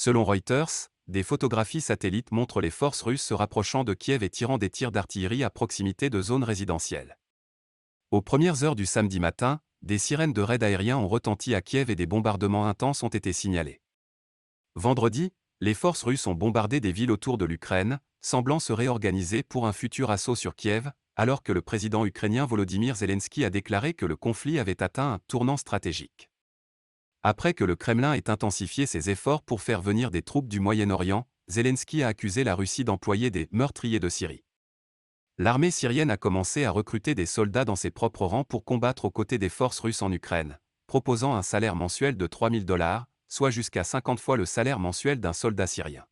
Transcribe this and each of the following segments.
Selon Reuters, des photographies satellites montrent les forces russes se rapprochant de Kiev et tirant des tirs d'artillerie à proximité de zones résidentielles. Aux premières heures du samedi matin, des sirènes de raids aériens ont retenti à Kiev et des bombardements intenses ont été signalés. Vendredi, les forces russes ont bombardé des villes autour de l'Ukraine, semblant se réorganiser pour un futur assaut sur Kiev, alors que le président ukrainien Volodymyr Zelensky a déclaré que le conflit avait atteint un tournant stratégique. Après que le Kremlin ait intensifié ses efforts pour faire venir des troupes du Moyen-Orient, Zelensky a accusé la Russie d'employer des « meurtriers de Syrie ». L'armée syrienne a commencé à recruter des soldats dans ses propres rangs pour combattre aux côtés des forces russes en Ukraine, proposant un salaire mensuel de 3 000 $, soit jusqu'à 50 fois le salaire mensuel d'un soldat syrien.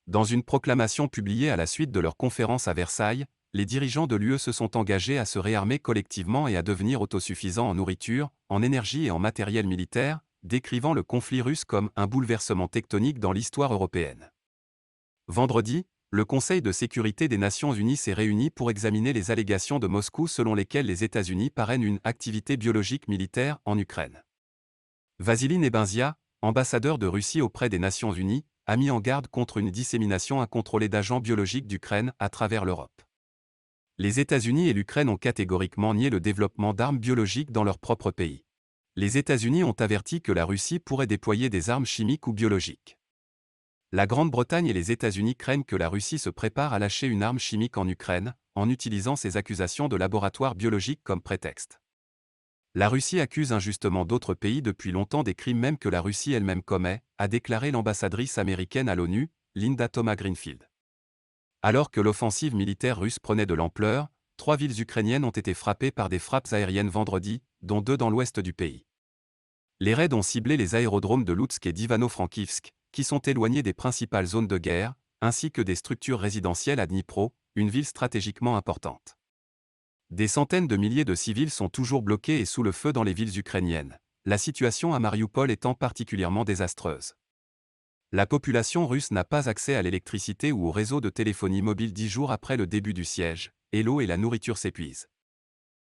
Dans une proclamation publiée à la suite de leur conférence à Versailles, les dirigeants de l'UE se sont engagés à se réarmer collectivement et à devenir autosuffisants en nourriture, en énergie et en matériel militaire, décrivant le conflit russe comme un bouleversement tectonique dans l'histoire européenne. Vendredi, le Conseil de sécurité des Nations Unies s'est réuni pour examiner les allégations de Moscou selon lesquelles les États-Unis parrainent une activité biologique militaire en Ukraine. Vassily Nebenzia, ambassadeur de Russie auprès des Nations Unies, a mis en garde contre une dissémination incontrôlée d'agents biologiques d'Ukraine à travers l'Europe. Les États-Unis et l'Ukraine ont catégoriquement nié le développement d'armes biologiques dans leur propre pays. Les États-Unis ont averti que la Russie pourrait déployer des armes chimiques ou biologiques. La Grande-Bretagne et les États-Unis craignent que la Russie se prépare à lâcher une arme chimique en Ukraine, en utilisant ces accusations de laboratoire biologique comme prétexte. La Russie accuse injustement d'autres pays depuis longtemps des crimes même que la Russie elle-même commet, a déclaré l'ambassadrice américaine à l'ONU, Linda Thomas-Greenfield. Alors que l'offensive militaire russe prenait de l'ampleur, 3 villes ukrainiennes ont été frappées par des frappes aériennes vendredi, dont 2 dans l'ouest du pays. Les raids ont ciblé les aérodromes de Loutsk et d'Ivano-Frankivsk, qui sont éloignés des principales zones de guerre, ainsi que des structures résidentielles à Dnipro, une ville stratégiquement importante. Des centaines de milliers de civils sont toujours bloqués et sous le feu dans les villes ukrainiennes, la situation à Marioupol étant particulièrement désastreuse. La population russe n'a pas accès à l'électricité ou au réseau de téléphonie mobile 10 jours après le début du siège, et l'eau et la nourriture s'épuisent.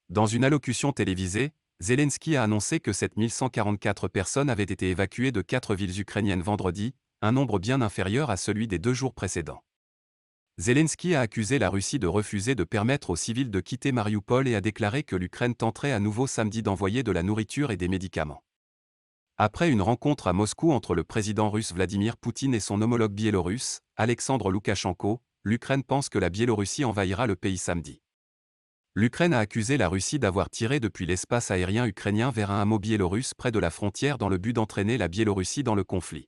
Dans une allocution télévisée, Zelensky a annoncé que 7144 personnes avaient été évacuées de 4 villes ukrainiennes vendredi, un nombre bien inférieur à celui des 2 jours précédents. Zelensky a accusé la Russie de refuser de permettre aux civils de quitter Marioupol et a déclaré que l'Ukraine tenterait à nouveau samedi d'envoyer de la nourriture et des médicaments. Après une rencontre à Moscou entre le président russe Vladimir Poutine et son homologue biélorusse, Alexandre Loukachenko, l'Ukraine pense que la Biélorussie envahira le pays samedi. L'Ukraine a accusé la Russie d'avoir tiré depuis l'espace aérien ukrainien vers un hameau biélorusse près de la frontière dans le but d'entraîner la Biélorussie dans le conflit.